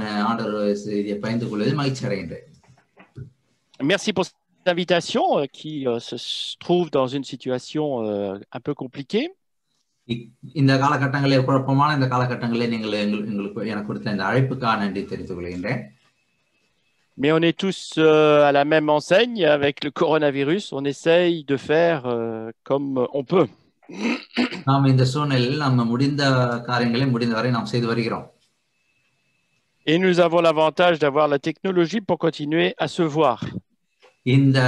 நான் ஆண்டவர் செய்தியை பகிர்ந்து கொள்வதில் மகிழ்ச்சி அடைகின்றேன். Merci pour cette invitation qui se trouve dans une situation un peu compliquée. இந்த காலகட்டங்களில் குழப்பமான இந்த காலகட்டங்களில் நீங்கள் எங்களுக்கு எனக்கு கொடுத்த இந்த அழைப்புக்காக நன்றி தெரிவித்துக் கொள்கின்றேன். Mais on est tous à la même enseigne avec le coronavirus. On essaye de faire comme on peut. நாம் இந்த சூழ்நிலையில் நம்ம முடிந்த காரியங்களை முடிந்தவரை நாம் செய்து வருகிறோம். Et nous avons l'avantage d'avoir la technologie pour continuer à se voir. இந்த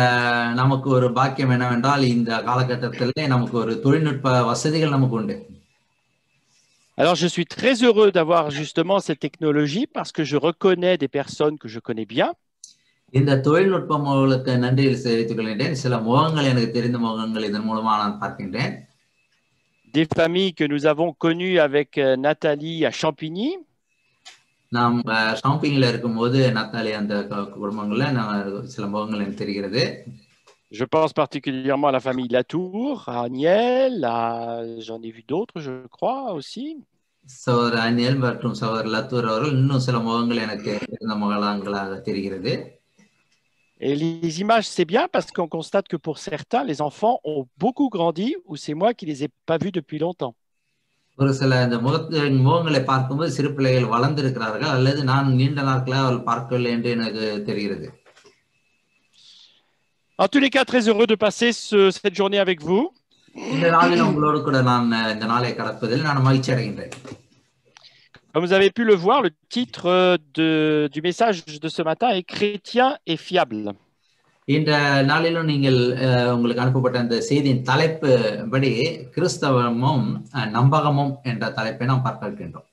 நமக்கு ஒரு பாக்கியம் என்னவென்றால் இந்த காலகட்டத்திலே நமக்கு ஒரு தொழில்நுட்ப வசதிகள் நமக்கு உண்டு. Alors je suis très heureux d'avoir justement cette technologie parce que je reconnais des personnes que je connais bien. இந்த தொழில்நுட்பங்களுக்கு நன்றி தெரிவித்துக் கொள்கின்றேன். சில முகங்கள் எனக்கு தெரிந்த முகங்கள் இதன் மூலமா நான் பார்க்கின்றேன். Des familles que nous avons connues avec Nathalie à Champigny. நாம் ஷாம்பிங்ல இருக்கும்போது நத்தாலி அந்த குடும்பங்கள்ல சில முகங்கள் எனக்கு தெரிகிறது. Je pense particulièrement à la famille Latour, à Agnel, j'en ai vu d'autres, je crois aussi. சகோதரர் அனியல் மற்றும் சகோதரர் லத்தூர் அவர்கள் இன்னும் சில முகங்கள் எனக்கு தெரிந்த முகங்களாக தெரிகிறது. Et les images, c'est bien parce qu'on constate que pour certains, les enfants ont beaucoup grandi ou c'est moi qui les ai pas vus depuis longtemps. ஒரு சில இந்த முகங்களை பார்க்கும்போது சிறு பிள்ளைகள் வளர்ந்திருக்கிறார்கள் அல்லது நான் நீண்ட நாட்களாக அவள் பார்க்கவில்லை என்று எனக்கு தெரிகிறது. En tous les cas, très heureux de passer cette journée avec vous. இந்த நாளில் உங்களோடு கூட நான் இந்த நாளை கடப்பதில் நான் மகிழ்ச்சி அடைகின்றேன். Comme vous avez pu le voir, le titre du message de ce matin est Chrétien et fiable. இந்த நாளிலும் நீங்கள் உங்களுக்கு அனுப்பப்பட்ட அந்த செய்தியின் தலைப்பு படி கிறிஸ்தவமும் நம்பகமும் என்ற தலைப்பை நாம் பார்க்க இருக்கின்றோம்.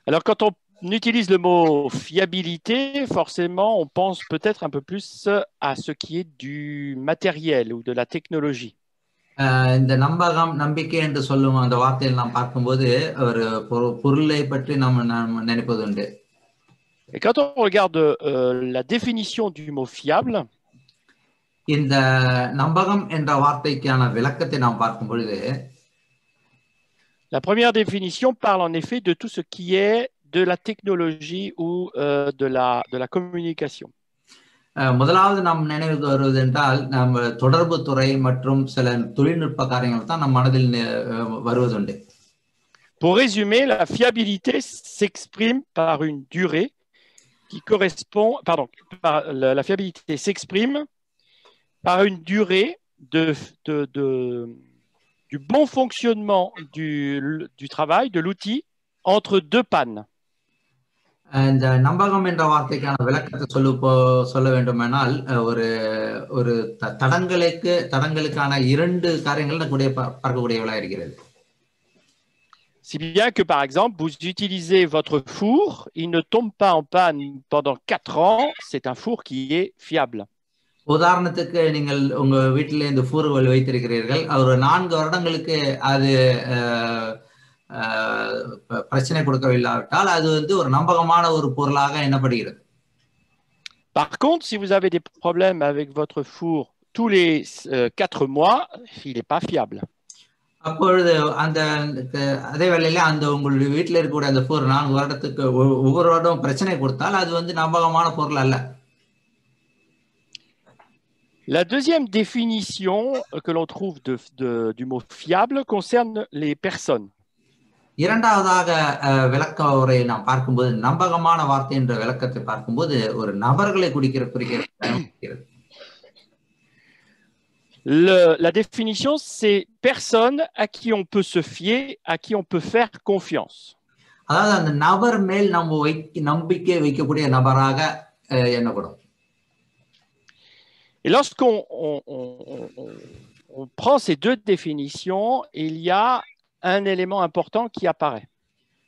Alors quand on utilise le mot fiabilité, forcément on pense peut-être un peu plus à ce qui est du matériel ou de la technologie. இந்த நம்பகம் நம்பிக்கை என்று சொல்லும் அந்த வார்த்தையில் நாம் பார்க்கும்போது ஒரு பொருளை பற்றி நாம் நினைப்பது உண்டு. Et quand on regarde la définition du mot fiable, இந்த நம்பகம் என்ற வார்த்தைக்கான விளக்கத்தை நாம் பார்க்கும் பொழுது la première définition parle en effet de tout ce qui est de la technologie ou de la communication. முதலாவது நாம் நினைவுக்கு வருவது என்றால் நம்ம தொடர்பு துறை மற்றும் சில தொழில்நுட்ப காரியங்கள் தான் நம் மனதில் வருவதுண்டு. Pour résumer, la fiabilité s'exprime par une durée qui correspond, la fiabilité s'exprime par une durée du bon fonctionnement du travail, de l'outil, entre deux pannes. இந்த நம்பகம் என்ற வார்த்தைக்கான விளக்கத்தை சொல்ல வேண்டுமானால் ஒரு தடங்களுக்கான இரண்டு காரியங்கள் பார்க்கக்கூடியவளாக இருக்கிறது. Si bien que, par exemple, vous utilisez votre four, il ne tombe pas en panne pendant 4 ans, c'est un four qui est fiable. உதாரணத்துக்கு நீங்கள் உங்க வீட்டில் இந்த ஃபூர்கள் வைத்திருக்கிறீர்கள், ஒரு 4 வருடங்களுக்கு அது பிரச்சனை கொடுக்கவில்லாவிட்டால் அது வந்து ஒரு நம்பகமான ஒரு பொருளாக எண்ணப்படுகிறது. Par contre, si vous avez des problèmes avec votre four tous les 4 mois, il n'est pas fiable. அப்பொழுது அதே வேளையில அந்த உங்களுடைய வீட்டில் இருக்கக்கூடிய அந்த ஃபூர் 4 வருடத்துக்கு ஒவ்வொரு வருடம் பிரச்சனை கொடுத்தால் அது வந்து நம்பகமான பொருள் அல்ல. La deuxième définition que l'on trouve du mot fiable concerne les personnes. இரண்டாவதாக விளக்க உரை நாம் பார்க்கும்போது நம்பகமான வார்த்தை என்ற விளக்கத்தை பார்க்கும்போது ஒரு நபர்களை குறிக்கிறது. La définition, c'est personne à qui on peut se fier, à qui on peut faire confiance. அதாவது அந்த நபர் மேல் நம்ம நம்பிக்கை வைக்கக்கூடிய நபராக எண்ணப்படும். Et lorsqu'on prend ces deux définitions, il y a un élément important qui apparaît.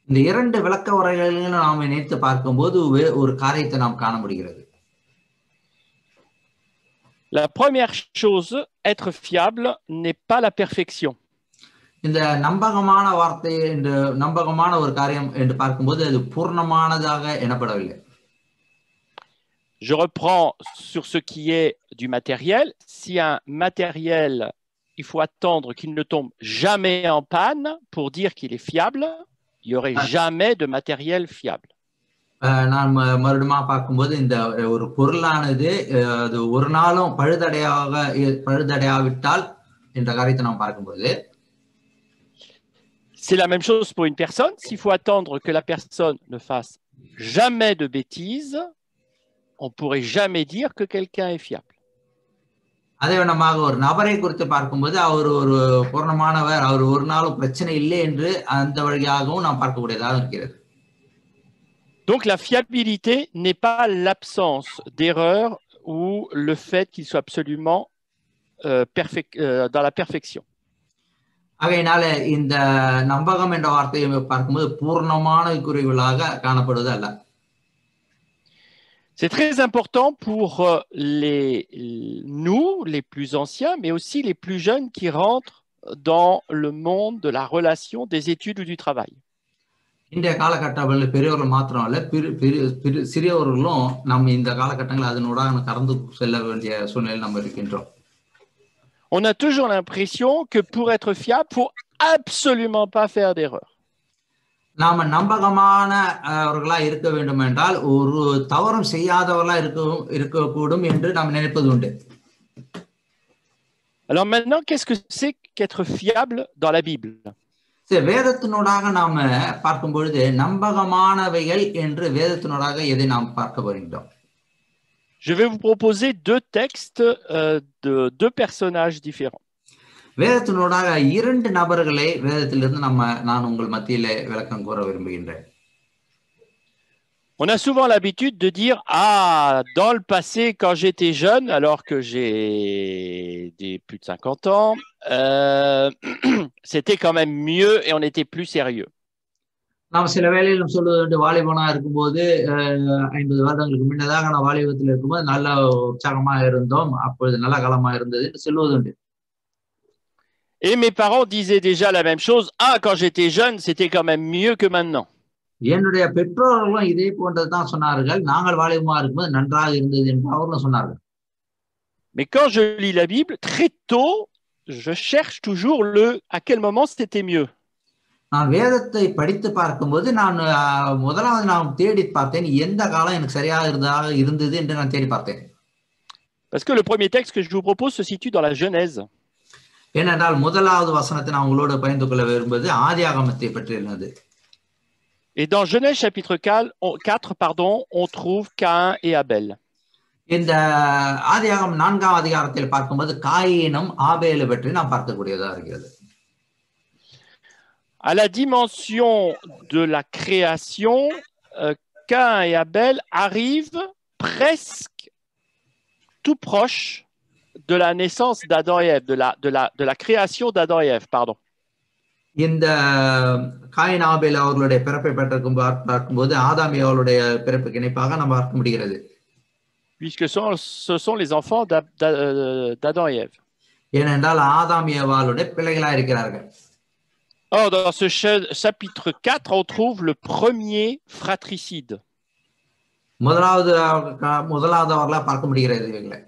இந்த இரண்டு விளக்க உரைகளிலும் நாம் இணைத்து பார்க்கும்போது ஒரு காரியத்தை நாம் காண முடிகிறது. La première chose, être fiable n'est pas la perfection. இந்த நம்பகமான வார்த்தை என்று நம்பகமான ஒரு காரியம் என்று பார்க்கும்போது அது பூர்ணமானதாக எண்ணப்படவில்லை. Je reprends sur ce qui est du matériel. Si un matériel, il faut attendre qu'il ne tombe jamais en panne pour dire qu'il est fiable, il n'y aurait jamais de matériel fiable. நான் மறுபடியும் பார்க்கும்போது இந்த ஒரு பொருளானது அது ஒரு நாளும் பழுதடையாவிட்டால் என்ற காரியத்தை நாம் பார்க்கும்போது c'est la même chose pour une personne. S'il faut attendre que la personne ne fasse jamais de bêtises, on ne pourrait jamais dire que quelqu'un est fiable. அதே விதமாக ஒரு நபரை குறித்து பார்க்கும்போது அவர் ஒரு பூர்ணமானவர், அவர் ஒரு நாளும் பிரச்சனை இல்லை என்று அந்த வழியாகவும் நாம் பார்க்கக்கூடியதாக இருக்கிறது. Donc la fiabilité n'est pas l'absence d'erreur ou le fait qu'il soit absolument dans la perfection. ஆகையினால இந்த நம்பகம் என்ற வார்த்தையை பார்க்கும்போது பூர்ணமான குறைவுகளாக காணப்படுவது அல்ல. C'est très important pour nous, les plus anciens, mais aussi les plus jeunes qui rentrent dans le monde de la relation, des études ou du travail. இன்றைய காலகட்டங்களில் பெரியவர்கள் மாத்திரம் அல்ல, சிறியவர்களும் நம்ம இந்த காலகட்டங்களில் அதனூடாக கடந்து செல்ல வேண்டிய சூழ்நிலையில் நம்ம இருக்கின்றோம். On a toujours l'impression que pour être fiable, il ne faut absolument pas faire d'erreur. நாம நம்பகமானவர்களா இருக்க வேண்டும் என்றால் ஒரு தவறும் செய்யாதவர்களா இருக்கக்கூடும் என்று நாம் நினைப்பது உண்டு. Alors maintenant, qu'est-ce que c'est qu'être fiable dans la Bible? வேதத்தினூடாக நாம பார்க்கும் பொழுது நம்பகமானவைகள் என்று வேதத்தினூடாக எதை நாம் பார்க்க வருகிறோம். Je vais vous proposer deux textes de deux personnages différents. வேதத்தினூடாக இரண்டு நபர்களை வேதத்திலிருந்து நான் உங்கள் மத்தியிலே விளக்கம் கூற விரும்புகின்றேன். On a souvent l'habitude de dire ah dans le passé quand j'étais jeune alors que j'ai plus de 50 ans c'était quand même mieux et on était plus sérieux. நாம் சில வேளையில் சொல்வது வாலிபனா இருக்கும்போது 50 வருடங்களுக்கு முன்னதாக நான் வாலிபத்தில் இருக்கும்போது நல்ல உற்சாகமா இருந்தோம், அப்பொழுது நல்ல காலமா இருந்தது சொல்வதுண்டு. Et mes parents disaient déjà la même chose. Ah, quand j'étais jeune, c'était quand même mieux que maintenant. என்னுடைய பெற்றோர்களும் இதே போன்றதுதான் சொன்னார்கள். நாங்கள் வாலிபமா இருக்கும்போது நன்றாக இருந்தது என்று அவர்களும் சொன்னார்கள். Mais quand je lis la Bible, très tôt, je cherche toujours à quel moment c'était mieux. நான் வேதத்தை படித்து பார்க்கும்போது முதலாவது நான் தேடி பார்த்தேன் எந்த காலம் எனக்கு சரியாக இருந்தது என்று நான் தேடி பார்த்தேன். Parce que le premier texte que je vous propose se situe dans la Genèse. ஏனென்றால் முதலாவது வசனத்தை நான் உங்களோடு பகிர்ந்து கொள்ள விரும்புவது ஆதியாகமத்தை பற்றியது. Et dans Genèse chapitre 4, on trouve Caïn et Abel. இந்த ஆதியாகமம் 4ஆம் அதிகாரத்தில் பார்க்கும்போது காயினும் ஆபேலை பற்றி நாம் பார்க்கக்கூடியதாக இருக்கிறது. À la dimension de la création, Caïn et Abel arrivent presque tout proche de la naissance d'Adam et Ève, de la création d'Adam et Ève, pardon. இந்த காயின் ஆபேல் அவர்களுடைய பிறப்பை பற்றி பார்க்கும்போது ஆதாம் ஏவாளுடைய பிறப்புக்கு இணைப்பாக நாம் பார்க்க முடிகிறது. Puisque ce sont les enfants d'Adam et Ève. ஏனென்றால் ஆதாம் ஏவாளுடைய பிள்ளைகளா இருக்கிறார்கள். Or, dans ce chapitre 4, on trouve le premier fratricide. முதலாவதவர்களா பார்க்க முடிகிறது இவங்களை.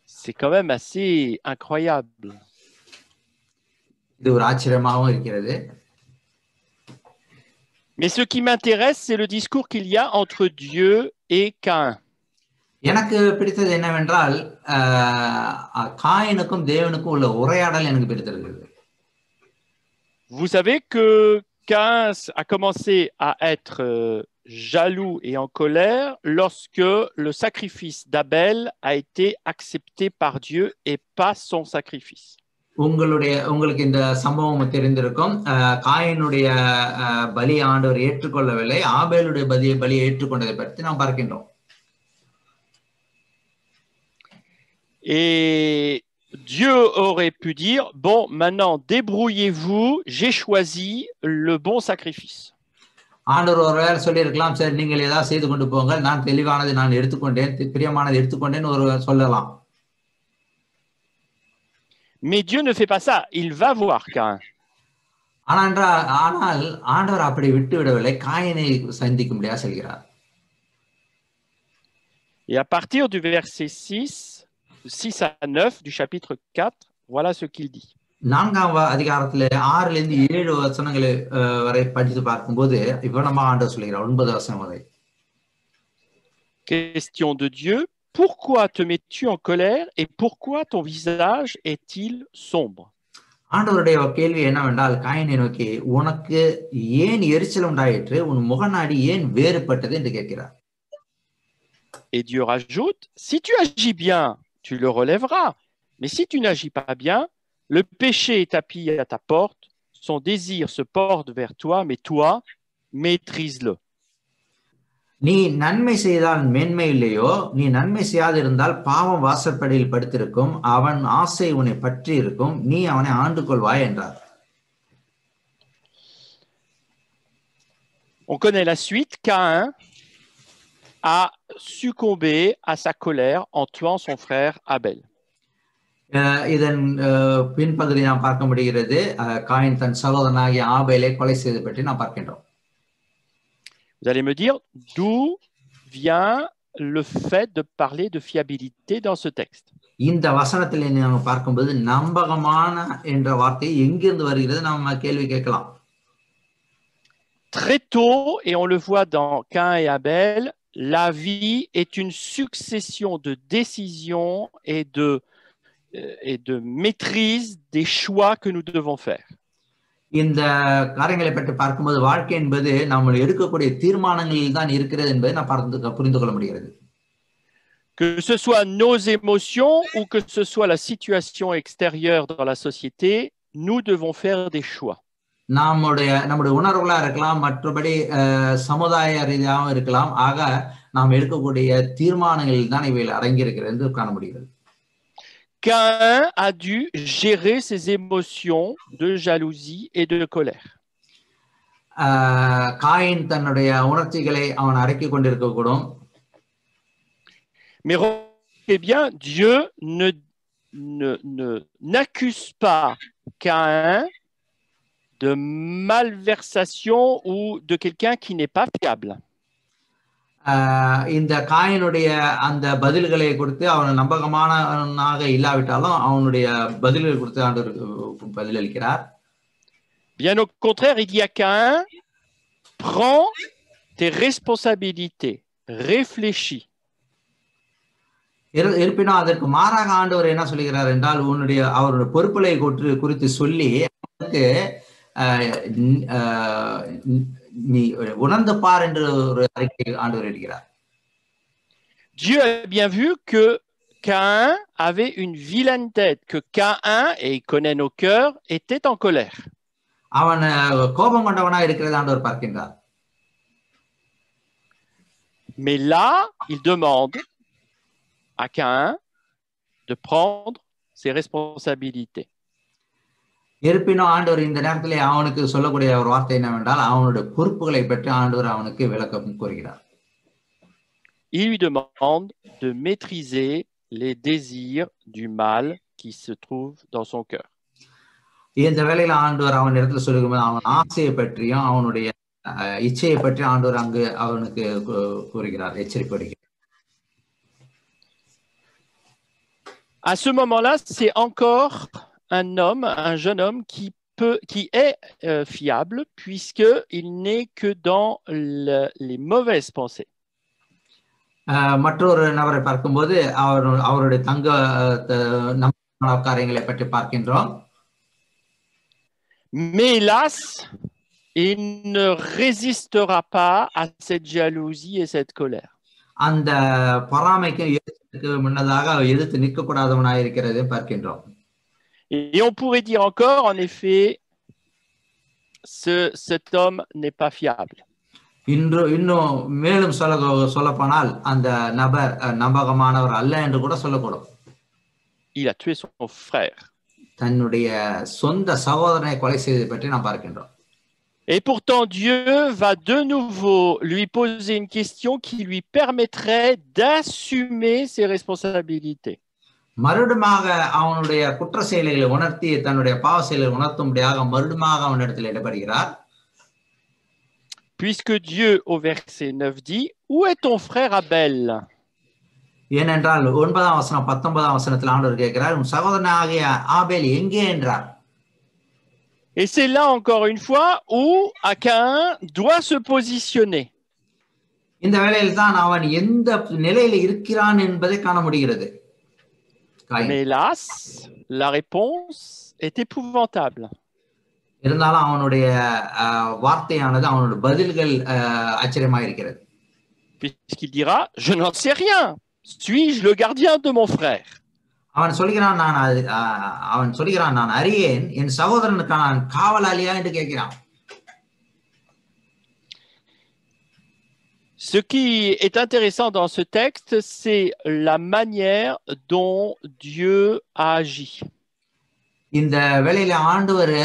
C'est quand même assez incroyable. இது ஒரு ஆச்சரியமாகவும் இருக்கிறது. Mais ce qui m'intéresse, c'est le discours qu'il y a entre Dieu et Caïn. எனக்கு பிடித்தது என்னவென்றால் காயினுக்கும் தேவனுக்கும் உள்ள உரையாடல் எனக்கு பிடித்திருக்கிறது. Vous savez que Caïn a commencé à être jaloux et en colère lorsque le sacrifice d'Abel a été accepté par Dieu et pas son sacrifice. உங்களுக்கு இந்த சம்பவம் தெரிந்திருக்கும். காயினுடைய பலி ஆண்டவர் ஏற்றுக்கொள்ளவில்லை, ஆபேலுடைய பலியை ஏற்றுக்கொண்டதை பற்றி நாம் பார்க்கின்றோம். Et Dieu aurait pu dire bon, maintenant débrouillez-vous, j'ai choisi le bon sacrifice. ஆண்டவர் ஒருவேளை சொல்லியிருக்கலாம், சரி நீங்கள் ஏதாவது செய்து கொண்டு போங்க, நான் தெளிவானதை நான் எடுத்துக்கொண்டேன், பிரியமானதை எடுத்துக்கொண்டேன் ஒரு சொல்லலாம். Mais Dieu ne fait pas ça, il va voir Caïn. ஆனால் ஆண்டவர் அப்படி விட்டு விடவில்லை, காயினை சந்திக்கும்படியாக செல்கிறார். Et à partir du verset 6 à 9 du chapitre 4, voilà ce qu'il dit. 4ஆம் அதிகாரத்துல 6லிருந்து 7 வசனங்களை வரை படித்து பார்க்கும்போது இவ்வளமா ஆண்டவர் சொல்கிறார் 9 வசனம் வரை. Question de Dieu, pourquoi te mets-tu en colère et pourquoi ton visage est-il sombre? ஆண்டவருடைய கேள்வி என்னவென்றால் காயினை நோக்கி உனக்கு ஏன் எரிச்சல் உண்டாயிற்று, உன் முகநாடி ஏன் வேறுபட்டது என்று கேட்கிறார். Et Dieu rajoute, si tu agis bien, tu le relèveras. Mais si tu n'agis pas bien, le péché est tapis à ta porte, son désir se porte vers toi, mais toi, maîtrise-le. நீ நன்மை செய்தால் மேன்மை இல்லையோ, நீ நன்மை செய்யாதிருந்தால் பாவம் வாசற்படியில் படுத்திருக்கும், அவன் ஆசை உன்னை பற்றி இருக்கும், நீ அவனை ஆண்டு கொள்வாய் என்றார். On connaît la suite. Caïn a succombé à sa colère en tuant son frère Abel. இதன் பின்பகுதி நாம் பார்க்க முடிகிறது. காயின் தன் சகோதரனாகிய ஆபேலை கொலை செய்து பற்றி நாம் பார்க்கின்றோம். Vous allez me dire d'où vient le fait de parler de fiabilité dans ce texte. இந்த வசனத்தில் நாம் பார்க்கும்போது நம்பகமான என்ற வார்த்தை எங்கிருந்து வருகிறது நாம் கேள்வி கேட்கலாம். Très tôt, et on le voit dans Caïn et Abel, la vie est une succession de décisions et de maîtrise des choix que nous devons faire. இந்த காரியங்களை பற்றி பார்க்கும்போது வாழ்க்கை என்பது நம்ம எடுக்கக்கூடிய தீர்மானங்களில் தான் இருக்கிறது என்பதை நாம் புரிந்து கொள்ள முடிகிறது. Que ce soit nos émotions ou que ce soit la situation extérieure dans la société, nous devons faire des choix. நம்முடைய உணர்வுகளா இருக்கலாம், மற்றபடி சமுதாய ரீதியாகவும் இருக்கலாம். ஆக நாம் எடுக்கக்கூடிய தீர்மானங்களில் தான் இவைகள் அடங்கியிருக்கிறது என்று காண முடிகிறது. Caïn a dû gérer ses émotions de jalousie et de colère. Coin தன்னுடைய உணர்ச்சிகளை அவன் அடக்கிக் கொண்டிருக்கக்கூடும். Mais remarquez bien, Dieu n'accuse pas Caïn de malversation ou de quelqu'un qui n'est pas fiable. இந்த காயினுடைய அந்த பதில்களை கொடுத்து அவன் நம்பகமானவனாக இல்லாவிட்டாலும் அவனுடைய பதில்களை கொடுத்து ஆண்டவர் பதிலளிக்கிறார். Bien au contraire, il dit à Caïn, prends tes responsabilités, réfléchis. இருப்பினும் அதற்கு மாறாக ஆண்டவர் என்ன சொல்கிறார் என்றால் அவருடைய பொறுப்புகளை குறித்து சொல்லி அவனுக்கு நீ உணர்ந்து பார் என்று ஒரு அறிக்கை ஆண்டவர் இருக்கிறார். Dieu a bien vu que Caïn avait une vilaine tête, que Caïn, et il connaît nos cœurs, était en colère. அவன் கோபம் கொண்டவனாக இருக்கிறது ஆண்டவர் பார்க்கின்றார். Mais là, il demande à Caïn de prendre ses responsabilités. இருப்பினும் ஆண்டவர் இந்த நேரத்திலே அவனுக்கு சொல்லக்கூடிய ஒரு வார்த்தை என்னவென்றால் அவனுடைய பொறுப்புகளை பற்றி ஆண்டவர் அவனுக்கு விளக்கம் கூறுகிறார். Il lui demande de maîtriser les désirs du mal qui se trouvent dans son cœur. இந்த வேளையில ஆண்டவர் அவன் இடத்துல சொல்லும்போது அவன் ஆசையை பற்றியும் அவனுடைய இச்சையை பற்றி ஆண்டவர் அங்கு அவனுக்கு கூறுகிறார், எச்சரிக்கை. À ce moment-là, c'est encore un homme, un jeune homme qui est fiable puisqu'il n'est que dans les mauvaises pensées. மற்றொரு நபரை பார்க்கும்போது அவருடைய தங்க காரியங்களை பற்றி பார்க்கின்றோம். Mais hélas, il ne résistera pas à cette jalousie et cette colère. அந்த பொறாமைக்கு முன்னதாக எதிர்த்து நிற்கக்கூடாதவனாக இருக்கிறதை பார்க்கின்றோம். Et on pourrait dire encore, en effet, cet homme n'est pas fiable. இன்னும் மேலும் சொல்லப்போனால் அந்த நபர் நம்பகமானவர் அல்ல என்று கூட சொல்லக்கூடும். Il a tué son frère. தன்னுடைய சொந்த சகோதரனை கொலை செய்ததை பற்றி நாம் பார்க்கின்றோம். Et pourtant, Dieu va de nouveau lui poser une question qui lui permettrait d'assumer ses responsabilités. மறுபடியாக அவனுடைய குற்ற செயல்களை உணர்த்தி தன்னுடைய பாவ செயல்களை உணர்த்தும்படியாக மறுபடியாக அவனிடத்தில் இடப்படுகிறார். Puisque Dieu au verset 9 dit, où est ton frère Abel? ஏனென்றால் 9ஆம் வசனம் 19ஆம் வசனத்தில் ஆண்டவர் கேட்கிறார், உன் சகோதரனாகிய ஆபேல் எங்கே என்றார். Et c'est là encore une fois où Caïn doit se positionner. இந்த வேளையில் தான் அவன் எந்த நிலையில இருக்கிறான் என்பதை காண முடிகிறது. Mais hélas, la réponse est épouvantable. இருந்தாலும் அவனுடைய வார்த்தையானது அவனுடைய பதில்கள் ஆச்சரியமா இருக்கிறது. Puisqu'il dira, je n'en sais rien. Suis-je le gardien de mon frère? அவன் சொல்கிறான் நான் அறியேன், என் சகோதரனுக்கு நான் காவலாளியா என்று கேட்கிறான். Ce qui est intéressant dans ce texte, c'est la manière dont Dieu a agi. இந்த வேளையில ஆண்டவர்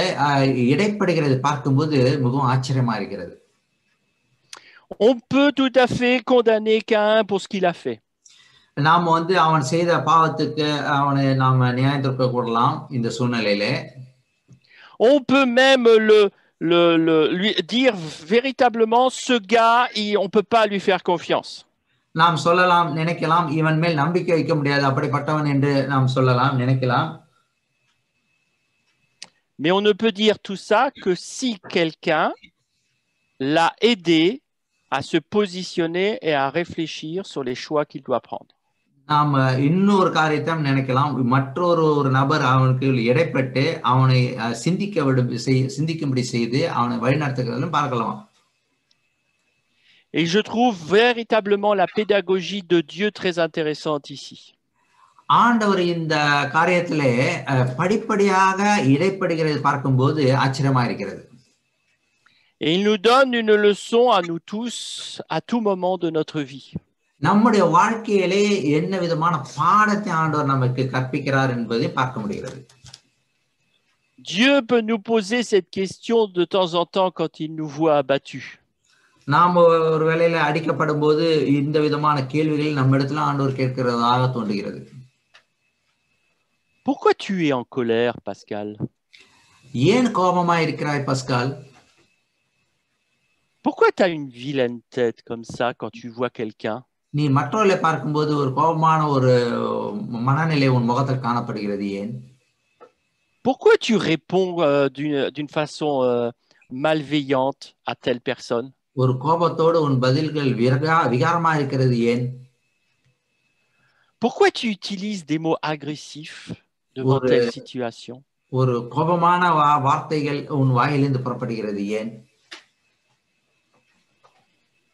இடைப்படுகிறது பார்க்கும்போது மிகவும் ஆச்சரியமா இருக்கிறது. On peut tout à fait condamner Caïn pour ce qu'il a fait. நாம அவன் செய்த பாவத்துக்கு அவனை நாம நியாயத்திற்கு கூறலாம் இந்த சூழ்நிலையிலே. On peut même lui dire véritablement ce gars, on peut pas lui faire confiance. நாம் சொல்லலாம், நினைக்கலாம், இவன் மேல் நம்பிக்கை வைக்க முடியாது, அப்படிப்பட்டவன் என்று நாம் சொல்லலாம், நினைக்கலாம். Mais on ne peut dire tout ça que si quelqu'un l'a aidé à se positionner et à réfléchir sur les choix qu'il doit prendre. நாம் இன்னொரு காரியத்தை நினைக்கலாம், மற்றொரு நபர் அவனுக்கு இடைப்பட்டு அவனை சிந்திக்கும்படி செய்து அவனை வழிநடத்துகிறதும் பார்க்கலாம். Et je trouve véritablement la pédagogie de Dieu très intéressante ici. ஆண்டவர் இந்த காரியத்திலே படிப்படியாக இடைப்படுகிறது பார்க்கும்போது ஆச்சரியமா இருக்கிறது. Et il nous donne une leçon à nous tous à tout moment de notre vie. நம்முடைய வாழ்க்கையிலே என்ன விதமான பாடத்தை ஆண்டவர் நமக்கு கற்பிக்கிறார் என்பதை பார்க்க முடிகிறது. Dieu peut nous poser cette question de temps en temps quand il nous voit abattus. நாம் ஒரு வேளையில அடிக்கப்படும் போது இந்த விதமான கேள்விகள் நம்ம இடத்துல ஆண்டவர் கேட்கிறதாக தோன்றுகிறது. Pourquoi tu es en colère, Pascal? ஏன் கோபமா இருக்கிறாய் Pascal? Pourquoi tu as une vilaine tête comme ça quand tu vois quelqu'un? நீ மற்றவர்களை பார்க்கும்போது ஒரு கோபமான ஒரு மனநிலை உன் முகத்தில் காணப்படுகிறது ஏன்? Pourquoi tu réponds d'une façon malveillante à telle personne? ஒரு கோபத்தோடு உன் பதில்கள் விகாரமா இருக்கிறது ஏன்? Pourquoi tu utilises des mots agressifs devant telle situation? ஒரு கோபமான வார்த்தைகள் உன் வாயிலிருந்து புறப்படுகிறது ஏன்?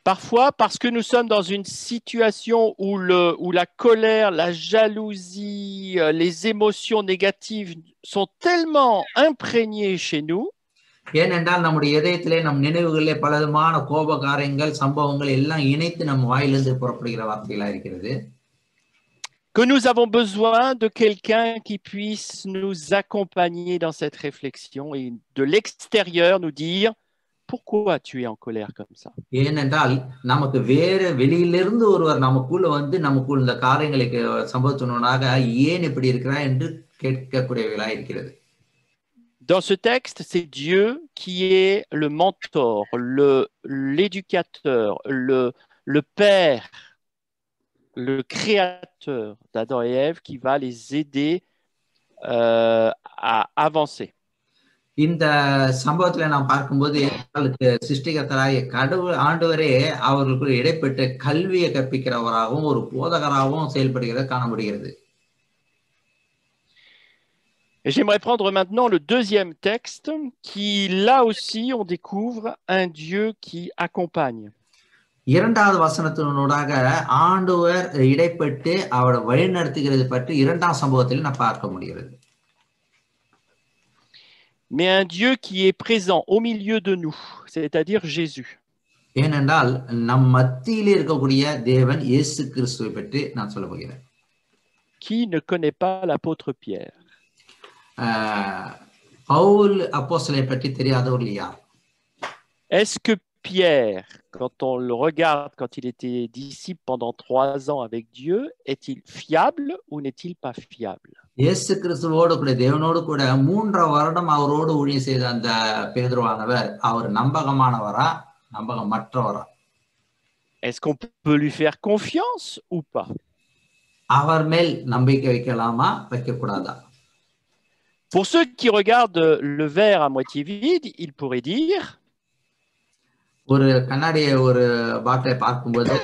Parfois, parce que nous sommes dans une situation où la colère, la jalousie, les émotions négatives sont tellement imprégnées chez nous. ஏனென்றால் நம்முடைய இதயத்திலே நம் நினைவுகளிலே பலவிதமான கோப காரியங்கள் சம்பவங்கள் எல்லாம் இணைத்து நம் வாயிலிருந்து புறப்படுகிற வார்த்தைகளா இருக்கிறது. Que nous avons besoin de quelqu'un qui puisse nous accompagner dans cette réflexion et de l'extérieur nous dire pourquoi tu es en colère comme ça. ஏனென்றால் நமக்கு வேற வெளியிலிருந்து ஒருவர் நமக்குள்ள நமக்குள்ள இந்த காரியங்களை சம்பவத்தினாக ஏன் இப்படி இருக்கிறாய் என்று கேட்கக்கூடியவர்களா இருக்கிறது. Dans ce texte, c'est Dieu qui est le mentor, l'éducateur, le père, le créateur d'Adam et Ève qui va les aider à avancer. இந்த சம்பவத்துல நாம் பார்க்கும்போது சிருஷ்டிகர்த்தராகிய கடவுள் ஆண்டவரே அவர்களுக்கு இடைப்பட்ட கல்வியை கற்பிக்கிறவராகவும் ஒரு போதகராகவும் செயல்படுகிறத காண முடிகிறது. Et j'aimerais prendre maintenant le deuxième texte qui, là aussi, on découvre un Dieu qui accompagne. இரண்டாவது வசனத்தினூடாக ஆண்டவர் இடைப்பட்டு அவரை வழிநடத்துகிறது பற்றி இரண்டாம் சம்பவத்தில் நான் பார்க்க முடிகிறது. Mais un Dieu qui est présent au milieu de nous, c'est-à-dire Jésus. ஏனென்றால் நம் மத்தியில் இருக்கக்கூடிய தேவன் இயேசு கிறிஸ்துவை பற்றி நான் சொல்ல போகிறேன். Qui ne connaît pas l'apôtre Pierre? Pavul அப்போஸ்தலனை பற்றி தெரியாதவர்கள் யார்? Est-ce que Pierre, quand on le regarde, quand il était disciple pendant 3 ans avec Dieu, est-il fiable ou n'est-il pas fiable? இயேசு கிறிஸ்துவோடு கூட தேவனோடு கூட 3 வருடம் அவரோடு ஊழியம் செய்த அந்த பேதுருவானவர் அவர் நம்பகமானவரா நம்பகமற்றவரா? Est-ce qu'on peut lui faire confiance ou pas? அவர் மேல் நம்பிக்கை வைக்கலாமா வைக்க கூடாதா? Pour ceux qui regardent le verre à moitié vide, ils pourraient dire ஒரு கண்ணாடியை ஒரு பாட்டிலை பார்க்கும்போது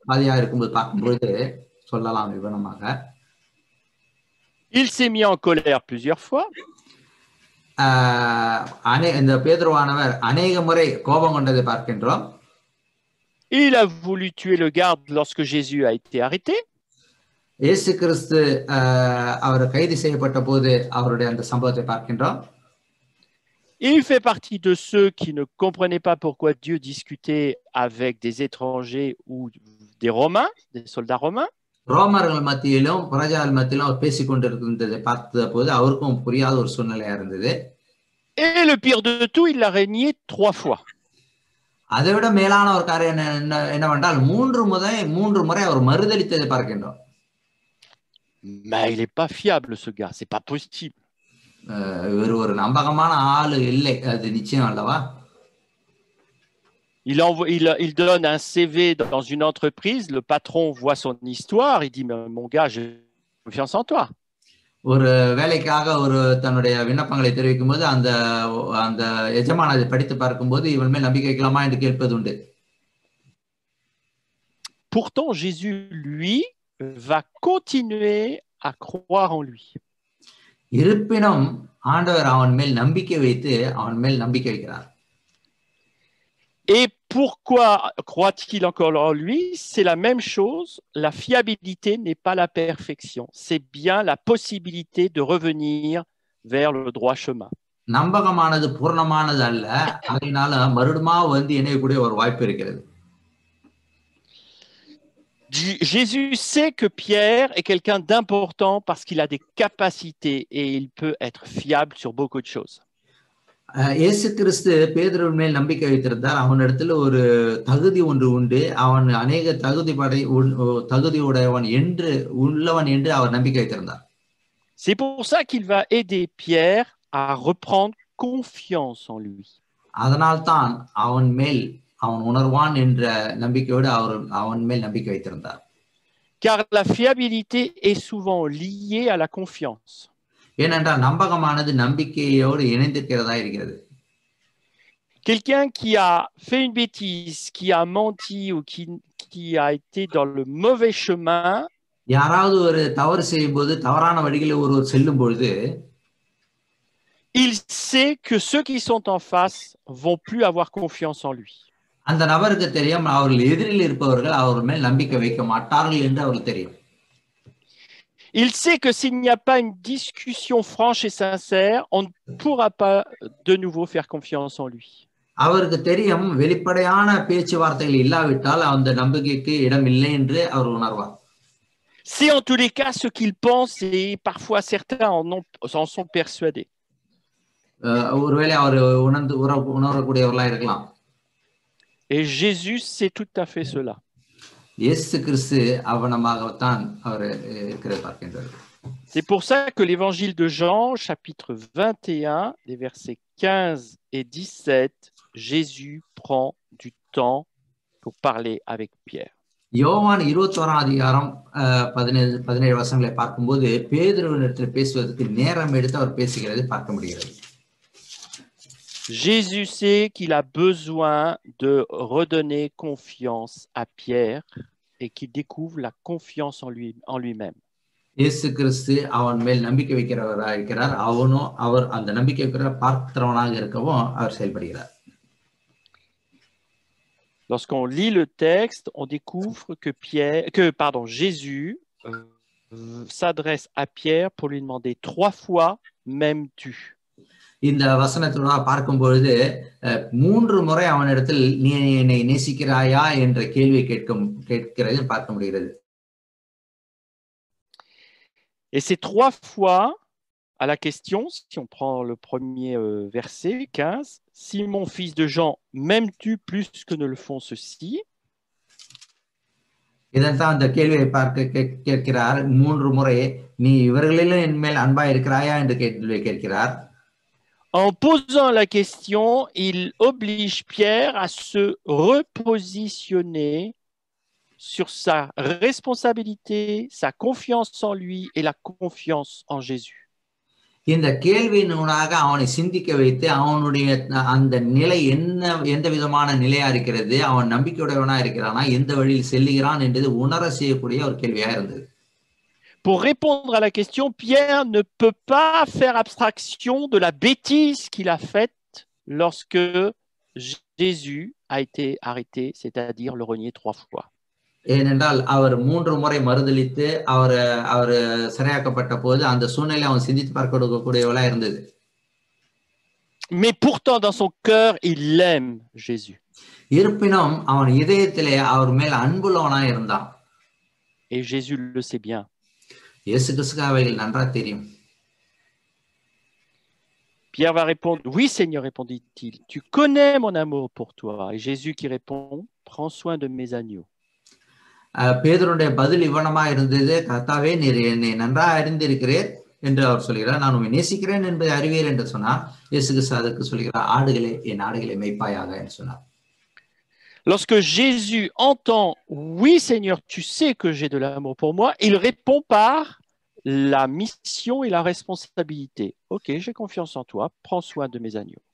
பாதியா இருக்கும்போது பார்க்கும்போது சொல்லலாம் விவரமாக il s'est mis en colère plusieurs fois. இந்த பேதுருவானவர் அநேக முறை கோபம் கொண்டதை பார்க்கின்றோம். Il a voulu tuer le garde lorsque Jésus a été arrêté. இயேசு கிறிஸ்து அவர் கைது செய்யப்பட்ட போது அவருடைய அந்த சம்பவத்தை பார்க்கின்றோம். Il fait partie de ceux qui ne comprenaient pas pourquoi Dieu discutait avec des étrangers ou des Romains, des soldats romains. ரோமர்கள் மத்தியிலும் பிரஜாக்கள் மத்தியிலும் அவர் பேசிக் கொண்டிருந்ததை பார்த்த போது அவருக்கும் புரியாத ஒரு சூழ்நிலையா இருந்தது. Et le pire de tout, il l'a régné 3 fois. அதை விட மேலான ஒரு காரியம் என்னவென்றால் 3 முறை அவர் மறுதலித்ததை பார்க்கின்றோம். Mais il n'est pas fiable, ce gars, c'est pas possible. இவர் ஒரு நம்பகமான ஆளு இல்லை, அது நிச்சயம் அல்லவா? Il donne un CV dans une entreprise, le patron voit son histoire, il dit, mais mon gars, j'ai confiance en toi. ஒரு வேலைக்காக ஒரு தன்னுடைய விண்ணப்பங்களை தெரிவிக்கும் போது அந்த அந்த எஜமான் அதை படித்து பார்க்கும்போது இவன் மேல் நம்பிக்கை வைக்கலாமா என்று கேட்பது உண்டு. Pourtant, Jésus, lui, va continuer à croire en lui. இருப்பினும் ஆண்டவர் அவன் மேல் நம்பிக்கை வைத்து அவன் மேல் நம்பிக்கை வைக்கிறார். Et pourquoi croit-il encore en lui? C'est la même chose. La fiabilité n'est pas la perfection. C'est bien la possibilité de revenir vers le droit chemin. நம்பகமானது பூர்ணமானது அல்ல, அதனால மறுபடியும் வந்து இணையக்கூடிய ஒரு வாய்ப்பு இருக்கிறது. Jésus sait que Pierre est quelqu'un d'important parce qu'il a des capacités et il peut être fiable sur beaucoup de choses. இயேசு கிறிஸ்து பேதுருவின் மேல் நம்பிக்கை வைத்திருந்தார். அவனிடத்தில் ஒரு தகுதி ஒன்று உண்டு. அவன் அநேக தகுதியுடையவன் என்று உள்ளவன் என்று அவர் நம்பிக்கை வைத்திருந்தார். C'est pour ça qu'il va aider Pierre à reprendre confiance en lui. அதனால்தான் அவன் மேல் அவன் உணர்வான் என்ற நம்பிக்கையோடு அவன் மேல் நம்பிக்கை வைத்திருந்தார். Car la fiabilité est souvent liée à la confiance. ஏனென்றால் நம்பகமானது நம்பிக்கையோடு இணைந்திருக்கிறதா இருக்கிறது. Quelqu'un qui a fait une bêtise, qui a menti ou qui a été dans le mauvais chemin, யாராவது ஒரு தவறு செய்யும்போது தவறான வழிகளில் ஒருவர் செல்லும் பொழுது il sait que ceux qui sont en face vont plus avoir confiance en lui. அந்த நபருக்கு தெரியும் அவர்கள் எதிரில் இருப்பவர்கள் அவர் மேல் நம்பிக்கை வைக்க மாட்டார்கள் என்று அவருக்கு தெரியும். Il sait que s'il n'y a pas une discussion franche et sincère, on ne pourra pas de nouveau faire confiance en lui. அவருக்கு தெரியும் வெளிப்படையான பேச்சுவார்த்தைகள் இல்லாவிட்டால் அந்த நம்பிக்கைக்கு இடம் இல்லை என்று அவர் உணர்வார். C'est en tous les cas ce qu'il pense et parfois certains en sont persuadés. ஒருவேளை அவர் உணரக்கூடியவர்களா இருக்கலாம். Et Jésus sait tout à fait cela. இயேசு கிறிஸ்து அவனமாகத்தான் அவர் பார்க்கின்றார். C'est pour ça que l'évangile de Jean, chapitre 21, les versets 15 et 17, Jésus prend du temps pour parler avec Pierre. யோவான் 21 அதிகாரம் 17 வசனங்களை பார்க்கும்போது பேதுருவினிடத்தில் பேசுவதற்கு நேரம் எடுத்து அவர் பேசுகிறதை பார்க்க முடிகிறது. Jésus sait qu'il a besoin de redonner confiance à Pierre et qu'il découvre la confiance en lui-même. இயேசு கிறிஸ்து அவன் மேல் நம்பிக்கை வைக்கிறவராக இருக்கிறார். அவர் அந்த நம்பிக்கை வைக்கிற பார்க்கிறவனாக இருக்கவும் அவர் செயல்படுகிறார். Lorsqu'on lit le texte, on découvre que Jésus s'adresse à Pierre pour lui demander 3 fois « m'aimes-tu » இந்த வசனத்தோட பார்க்கும் பொழுது 3 முறை அவனிடத்தில் நீ என்னை நேசிக்கிறாயா என்ற கேள்வியை கேட்கிறதை பார்க்க முடிகிறது. Et ces 3 fois à la question, si on prend le premier verset 15, Simon, fils de Jean, m'aimes-tu plus que ne le font ceux-ci? இதைத்தான் அந்த கேள்வியை கேட்கிறார். 3 முறை நீ இவர்களிலும் என் மேல் அன்பா இருக்கிறாயா என்று கேட்கிறார். En posant la question, il oblige Pierre à se repositionner sur sa responsabilité, sa confiance en lui et la confiance en Jésus. இந்த கேள்வியினூடாக அவனை சிந்திக்க வைத்து அவனுடைய அந்த நிலை எந்த விதமான நிலையா இருக்கிறது, அவன் நம்பிக்கையுடையவனா இருக்கிறானா, எந்த வழியில் செல்லுகிறான் என்றது உணர செய்யக்கூடிய ஒரு கேள்வியா இருந்தது. Pour répondre à la question, Pierre ne peut pas faire abstraction de la bêtise qu'il a faite lorsque Jésus a été arrêté, c'est-à-dire le renier 3 fois. ஏனென்றால் அவர் 3 முறை மறுதலித்து அவர் சிறையாக்கப்பட்ட போது அந்த சூழ்நிலை அவன் சிந்தித்து பார்க்கக்கூடியவளா இருந்தது. Mais pourtant, dans son cœur, il aime Jésus. இருப்பினும் அவன் இதயத்திலே அவர் மேல் அன்புள்ளவனா இருந்தான். Et Jésus le sait bien. இயேசு கிறிஸ்துவுக்கு அவைகள் நன்றா தெரியும். Pierre va répondre, oui Seigneur, répondit-il, tu connais mon amour pour toi. Et Jésus qui répond, prends soin de mes agneaux. பேதுருடைய பதில் இவ்வனமா இருந்தது, கர்த்தாவே நீர் என்னை நன்றா அறிந்திருக்கிறீர் என்று அவர் சொல்கிறார். நான் உம்மை நேசிக்கிறேன் என்பதை அறிவீர் என்று சொன்னார். இயேசு கிறிஸ்து அதற்கு சொல்கிறார், ஆடுகளே என் ஆடுகளை மேய்ப்பாயாக என்று சொன்னார். Lorsque Jésus entend, oui Seigneur, tu sais que j'ai de l'amour pour moi, il répond par la mission et la responsabilité. Ok, j'ai confiance en toi, prends soin de mes agneaux.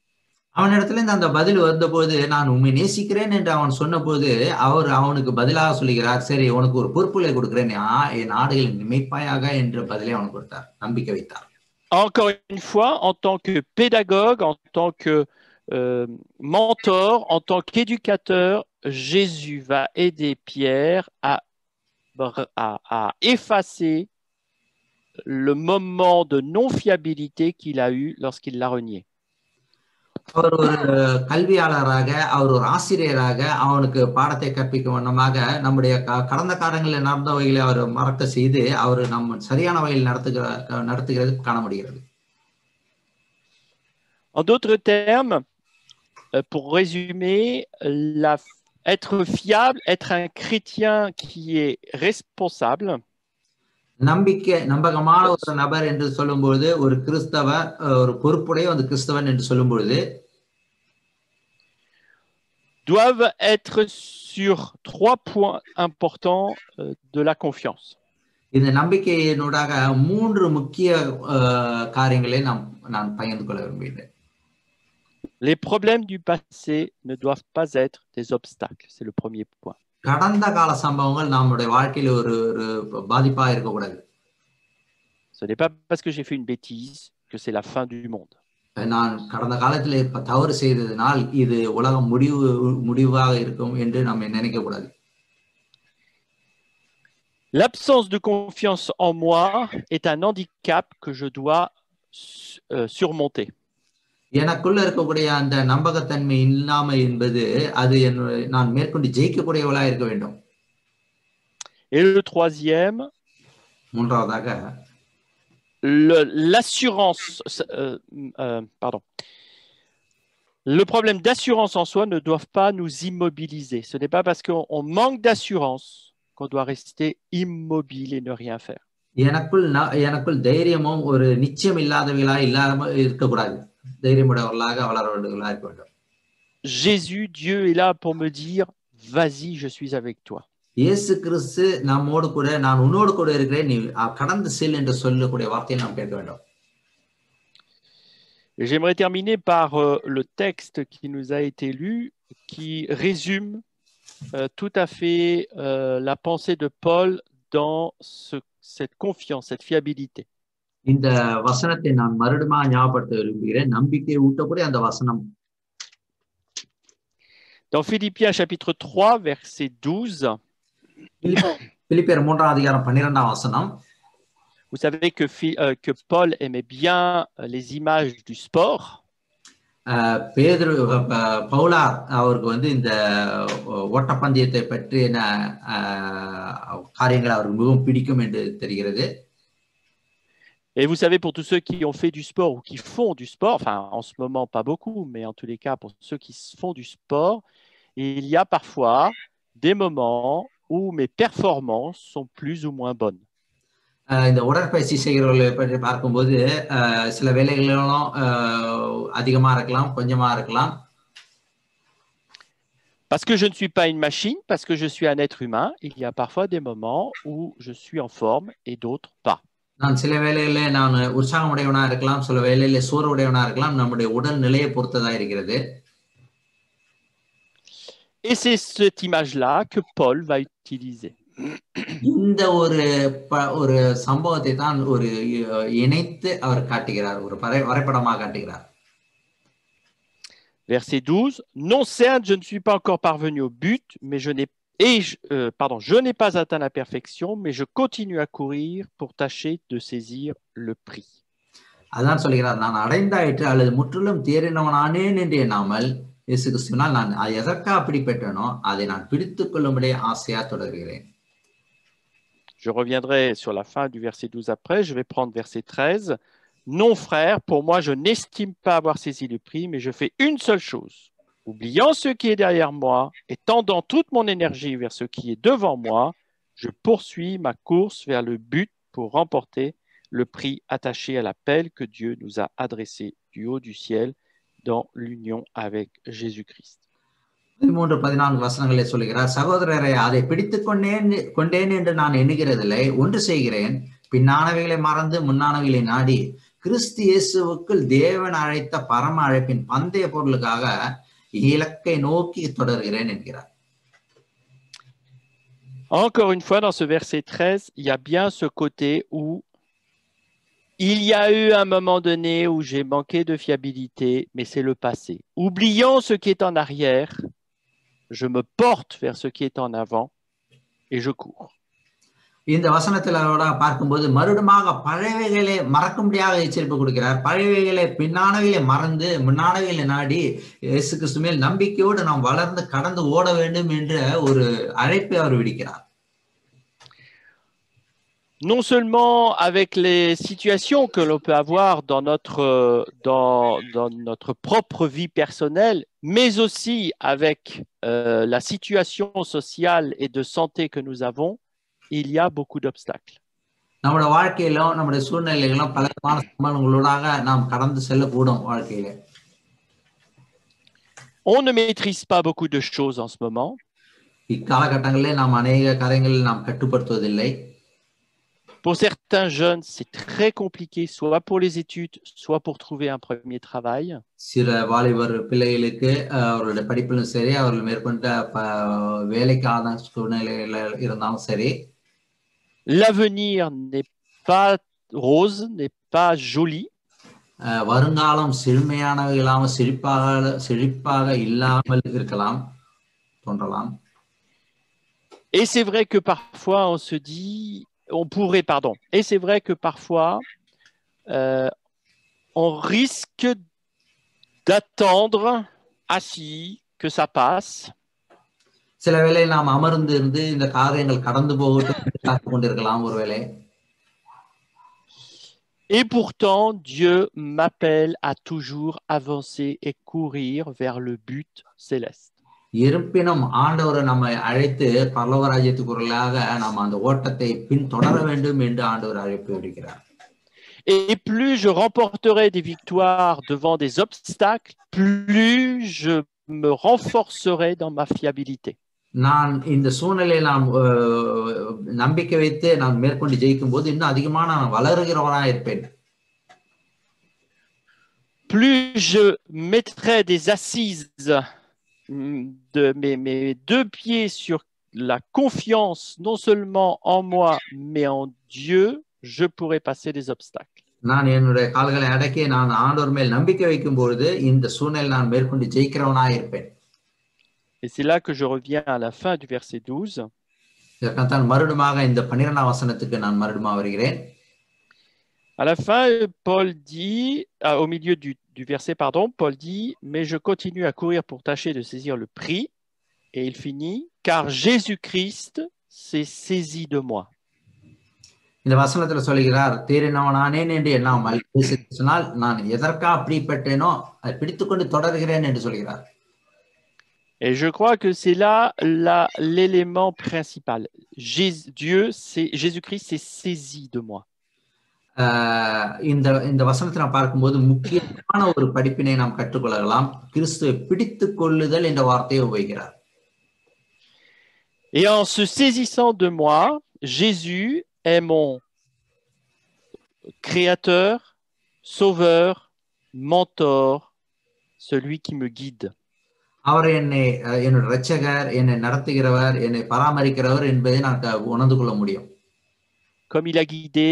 அவனிடத்துல அந்த பதில் வந்தபோது, நான் உம்மை நேசிக்கிறேன் என்று அவன் சொன்னபோது அவர் அவனுக்கு பதிலாக சொல்கிறார், சரி உனக்கு ஒரு பொறுப்புகளை கொடுக்கிறேன், என் ஆடுகளை மேய்ப்பாயாக என்ற பதிலை அவனுக்கு கொடுத்தார், நம்பிக்கை வைத்தார். Encore une fois, en tant que pédagogue, en tant que mentor, en tant qu'éducateur, Jésus va aider Pierre à effacer le moment de non-fiabilité qu'il a eu lorsqu'il l'a renié. அவர் ஒரு கல்வியாளராக, அவர் ஒரு ஆசிரியராக அவனுக்கு பாடத்தை கற்பிக்கும் வண்ணமாக நம்முடைய கடந்த காலங்களில் நடந்தவைகளை அவர் மறக்க செய்து அவர் நம்ம சரியான வகையில் நடத்துகிறது காண முடிகிறது. En d'autres termes, pour résumer, être fiable, être un chrétien qui est responsable, நம்பகமான ஒரு நபர் என்று சொல்லும்போது, ஒரு கிறிஸ்தவர், ஒரு பொறுப்புடைய ஒரு கிறிஸ்தவன் என்று சொல்லும்போது, doivent être sur 3 points importants de la confiance. இந்த நம்பிக்கையினூடாக 3 முக்கிய காரியங்களை நான் பகிர்ந்து கொள்ள விரும்புகிறேன். Les problèmes du passé ne doivent pas être des obstacles, c'est le premier point. கடந்த கால சம்பவங்கள் நம்முடைய வாழ்க்கையில் ஒரு பாதிப்பா இருக்கக்கூடாது. Ce n'est pas parce que j'ai fait une bêtise que c'est la fin du monde. நான் கடந்த காலத்தில் தவறு செய்ததனால் இது உலகம் முடிவாக இருக்கும் என்று நம்ம நினைக்க கூடாது. L'absence de confiance en moi est un handicap que je dois surmonter. எனக்குள்ள இருக்கக்கூடிய அந்த நம்பகத்தன்மை இல்லாமை என்பது அது நான் மேற்கொண்டு ஜெயிக்கக்கூடியவளா இருக்க வேண்டும். Et le troisième, மூன்றாவதாக l'assurance, pardon. Le problème d'assurance en soi ne doit pas nous immobiliser. Ce n'est pas parce qu'on manque d'assurance qu'on doit rester immobile et ne rien faire. எனக்குள் தைரியமும் ஒரு நிச்சயம் இல்லாதவர்களா இல்லாம இருக்கக்கூடாது. தைரியமுடையவர்களாக வளர வேண்டுவர்களாக இருக்க வேண்டும். Jésus, Dieu est là pour me dire, vas-y, je suis avec toi. இயேசு கிறிஸ்து நம்மோடு கூட, நான் உன்னோடு கூட இருக்கிறேன், நீ கடந்து செல் என்று சொல்லக்கூடிய வார்த்தையை நாம் கேட்க வேண்டும். J'aimerais terminer par le texte qui nous a été lu, qui résume tout à fait la pensée de Paul dans cette confiance, cette fiabilité. இந்த வசனத்தை நான் மறுபடியும் ஞாபகப்படுத்த விரும்புகிறேன். நம்பிக்கை ஊட்டக்கூடிய அந்த வசனம். Dans Philippiens chapitre 3 verset 12. பிலிப்பியர் 3ஆம் அதிகாரம் 12ஆம் வசனம். Vous savez que Paul aimait bien les images du sport. பவுலார் அவருக்கு இந்த ஓட்டப்பந்தயத்தை பற்றிய காரியங்கள் அவருக்கு மிகவும் பிடிக்கும் என்று தெரிகிறது. Et vous savez, pour tous ceux qui ont fait du sport ou qui font du sport, enfin en ce moment pas beaucoup, mais en tous les cas pour ceux qui font du sport, il y a parfois des moments où mes performances sont plus ou moins bonnes. இந்த உடற்பயிற்சி செய்கிறவர்களை பற்றி பார்க்கும்போது சில வேலைகளும் அதிகமா இருக்கலாம், கொஞ்சமா இருக்கலாம். Parce que je ne suis pas une machine, parce que je suis un être humain, il y a parfois des moments où je suis en forme et d'autres pas. நான் சில வேளையிலே நான் உற்சாகமுடையவனா இருக்கலாம், சில வேளையிலே சோர்வுடையவனா இருக்கலாம். நம்முடைய உடல் நிலையை பொறுத்ததா இருக்கிறது. Et c'est cette image-là que Paul va utiliser. இந்த ஒரு சம்பவத்தை தான் இணைத்து அவர் காட்டுகிறார், ஒரு வரைபடமாக காட்டுகிறார். Verset 12. Non, certes, je ne suis pas encore parvenu au but, mais je n'ai pas atteint la perfection, mais je continue à courir pour tâcher de saisir le prix. அதான் சொல்கிறார், நான் அடைந்தாயிற்று அல்லது முற்றிலும் தேறினவனானேன் என்று எண்ணாமல் இயேசு கிறிஸ்துவினால் நான் எதற்கா அப்படி பெற்றனோ அதை நான் பிடித்துக் கொள்ளும்படி ஆசையா தொடர்கிறேன். Je reviendrai sur la fin du verset 12 après. Je vais prendre verset 13. Non, frère, pour moi, je n'estime pas avoir saisi le prix, mais je fais une seule chose. Oubliant ce qui est derrière moi et tendant toute mon énergie vers ce qui est devant moi, je poursuis ma course vers le but pour remporter le prix attaché à l'appel que Dieu nous a adressé du haut du ciel dans l'union avec Jésus-Christ. 13-14 வசனங்களை சொல்கிறார். சகோதரரை, அதை பிடித்துக் கொண்டேன் என்று நான் எண்ணுகிறதில்லை. ஒன்று செய்கிறேன், பின்னானவைகளை மறந்து முன்னானவைகளை நாடி கிறிஸ்து இயேசுவுக்குள் தேவன் அழைத்த பரம அழைப்பின் பந்தய பொருளுக்காக இலக்கை நோக்கி தொடர்கிறேன் என்கிறார். Encore une fois, dans ce verset 13, il y a bien ce côté où il y a eu un moment donné où j'ai manqué de fiabilité, mais c'est le passé. Oubliant ce qui est en arrière, je me porte vers ce qui est en avant et je cours. இந்த வசனத்துல பார்க்கும்போது மறுபடியும் பழையவைகளை மறக்கும்படியாக எச்சரிப்பு கொடுக்கிறார். பழையவைகளை பின்னானவைகளை மறந்து முன்னானவைகளை நாடி இயேசு கிறிஸ்து மேல் நம்பிக்கையோடு நாம் வளர்ந்து கடந்து ஓட வேண்டும் என்ற ஒரு அழைப்பை அவர் விடுக்கிறார். Non seulement avec les situations que l'on peut avoir dans notre propre vie personnelle, mais aussi avec la situation sociale et de santé que nous avons, il y a beaucoup d'obstacles. நம்முடைய வாழ்க்கையிலும் நம்முடைய சூழ்நிலைகளும் பலவிதமான சம்பவங்களோடாக நாம் கடந்து செல்லக்கூடும் வாழ்க்கையிலே. On ne maîtrise pas beaucoup de choses en ce moment. இக்காலகட்டங்களிலே நாம் அநேக காரியங்களில் நாம் கட்டுப்படுத்துவதில்லை. Pour certains jeunes, c'est très compliqué, soit pour les études, soit pour trouver un premier travail. சில வாலிபர் பிள்ளைகளுக்கு அவர்களுடைய படிப்பிலும் சரி, அவர்கள் மேற்கொண்ட வேலைக்கான சூழ்நிலையில இருந்தாலும் சரி, l'avenir n'est pas rose, n'est pas joli. வருங்காலம் செழுமையானவைகளாக செழிப்பாக இல்லாமல் இருக்கலாம், தோன்றலாம். Et c'est vrai que parfois on se dit, et c'est vrai que parfois on risque d'attendre assis que ça passe. சில வேளை நாம் அமர்ந்து இருந்து இந்த காரியங்கள் கடந்து போகட்டும் காத்துக் கொண்டிருக்கலாம் ஒருவேளை. Et pourtant, Dieu m'appelle à toujours avancer et courir vers le but céleste. இருப்பினும் ஆண்டவர் நம்மை அழைத்து பரலோக ராஜ்யத்துக்குள்ளாக நாம் அந்த ஓட்டத்தை பின்தொடர வேண்டும் என்று ஆண்டவர் அழைப்பு விடுக்கிறார். Et plus je remporterai des victoires devant des obstacles, plus je me renforcerai dans ma fiabilité. நான் இந்த சூழ்நிலையை நான் நம்பிக்கை வைத்து நான் மேற்கொண்டு ஜெயிக்கும் போது இன்னும் அதிகமா நான் வளருகிறவனாக இருப்பேன். Plus je mettrai des assises de mes deux pieds sur la confiance, non seulement en moi, mais en Dieu, je pourrai passer des obstacles. நான் என்னுடைய கால்களை அடக்கி நான் ஆண்டவர் மேல் நம்பிக்கை வைக்கும் பொழுது இந்த சூழ்நிலையை நான் மேற்கொண்டு ஜெயிக்கிறவனாக இருப்பேன். Et c'est là que je reviens à la fin du verset 12. இதற்காக மறுபடியும் இந்த 12ஆம் வசனத்துக்கு நான் மறுபடியும் வருகிறேன். À la fin, Paul dit, au milieu du verset, Paul dit, mais je continue à courir pour tâcher de saisir le prix. Et il finit, car Jésus-Christ s'est saisi de moi. இந்த வசனத்துல சொல்கிறார், தேறினவனானேன் என்று எண்ணாமல் சொன்னால் நான் எதற்கா அப்படி பெற்றேனோ அதை பிடித்துக்கொண்டு தொடர்கிறேன் என்று சொல்கிறார். Et je crois que c'est là l'élément principal. Jésus-Christ s'est saisi de moi. இந்த வசனத்தை நாம் பார்க்கும்போது முக்கியமான ஒரு படிப்பினை நாம் கற்றுக்கொள்ளலாம். கிறிஸ்துவை பிடித்துக் கொள்ளுதல் என்ற வார்த்தையை உபயோகிக்கிறார். Et en se saisissant de moi, Jésus est mon créateur, sauveur, mentor, celui qui me guide. அவர் என்னை என்னுடைய இரட்சகர், என்னை நடத்துகிறவர், என்னை பராமரிக்கிறவர் என்பதை நான் உணர்ந்து கொள்ள முடியும். Comme il a guidé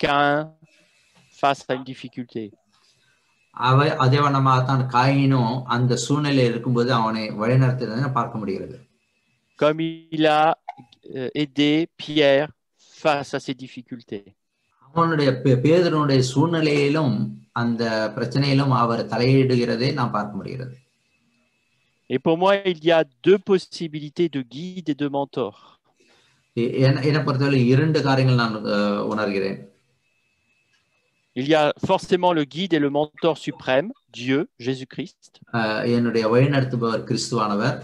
Caïn face à une difficulté. அதே வண்ணமாகத்தான் காயினும் அந்த சூழ்நிலையில் இருக்கும்போது அவனை வழிநடத்துறதை பார்க்க முடிகிறது. Comme il a aidé Pierre face à ses difficultés. அவனுடைய பேதுருடைய சூழ்நிலையிலும் அந்த பிரச்சனையிலும் அவர் தலையிடுகிறதை நாம் பார்க்க முடிகிறது. Et pour moi, il y a deux possibilités de guide et de mentor. என்னை பொறுத்தவரை இரண்டு காரியங்கள் நான் உணர்கிறேன். Il y a forcément le guide et le mentor suprême, Dieu, Jésus-Christ. என்னுடைய வழிநடத்துபவர் கிறிஸ்துவானவர்.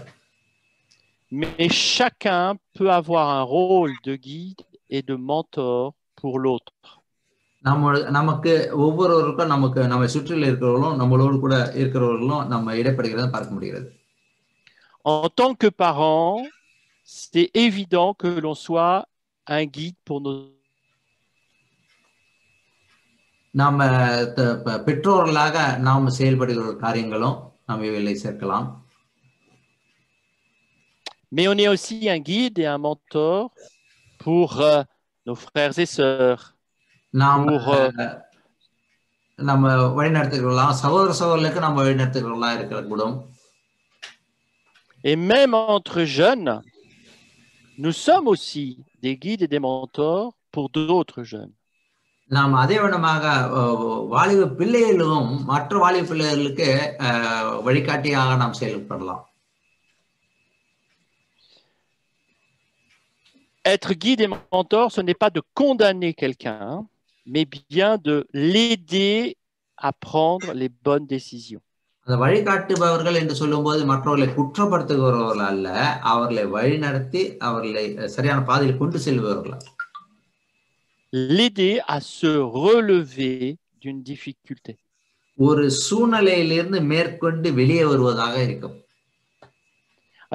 Mais chacun peut avoir un rôle de guide et de mentor pour l'autre. நமக்கு ஒவ்வொருவருக்கும் நம்ம சுற்றில இருக்கிறவர்களும் நம்மளோடு கூட இருக்கிறவர்களும் நம்ம இடைப்படுகிறத பார்க்க முடிகிறது. En tant que parent, c'est évident que l'on soit un guide pour nos நம்ம பெற்றோர்களாக நாம் செயல்படுகிற காரியங்களும் நாம் இவைகளை சேர்க்கலாம். Mais on est aussi un guide et un mentor pour nos frères et sœurs. நம்ம வழிநடத்துகிறோம், சகோதர சகோதரர்களுக்கு நம்ம வழிநடத்துகிறவர்களா இருக்கக்கூடும். Et même entre jeunes, nous sommes aussi des guides et des mentors pour d'autres jeunes. நாம் அதே விதமாக வாலிப பிள்ளைகளும் மற்ற வாலிப பிள்ளைகளுக்கு வழிகாட்டியாக நாம் செயல்படலாம். Être guide et mentor, ce n'est pas de condamner quelqu'un, mais bien de l'aider à prendre les bonnes décisions. அந்த வழிகாட்டுபவர்கள் என்று சொல்லும்போது மற்றவர்களை குற்றப்படுத்துகிறவர்கள் அல்ல, அவர்களை வழிநடத்தி அவர்களை சரியான பாதையில் கொண்டு செல்பவர்கள். L'aider à se relever d'une difficulté. ஒரு சூழ்நிலையிலிருந்து மேற்கொண்டு வெளியே வருவதாக இருக்கும்.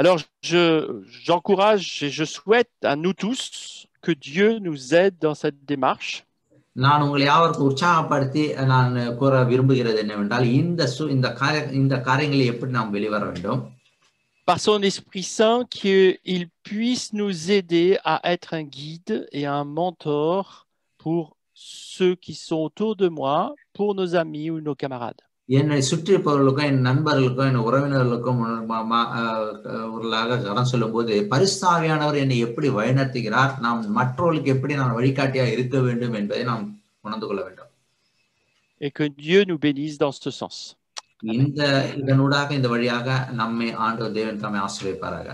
Alors, j'encourage et je souhaite à nous tous que Dieu nous aide dans cette démarche. நான் உங்களை யாவருக்கும் உற்சாகப்படுத்தி நான் கூற விரும்புகிறது என்னவென்றால் இந்த காரியங்களை எப்படி நாம் வெளிவர வேண்டும். Par son Esprit Saint, qu'il puisse nous aider à être un guide et un mentor pour ceux qui sont autour de moi, pour nos amis ou nos camarades. என்னை சுற்றி இருப்பவர்களுக்கும் என் நண்பர்களுக்கும் என் உறவினர்களுக்கும் கடன் சொல்லும் போது பரிசுத்த ஆவியானவர் என்னை எப்படி வழிநடத்துகிறார், நாம் மற்றவர்களுக்கு எப்படி நான் வழிகாட்டியாக இருக்க வேண்டும் என்பதை நாம் உணர்ந்து கொள்ள வேண்டும். Et que Dieu nous bénisse dans ce sens. இதனூடாக இந்த வழியாக நம்மை ஆண்டவர் தேவன் தம்மை ஆசீர்வதிப்பாராக.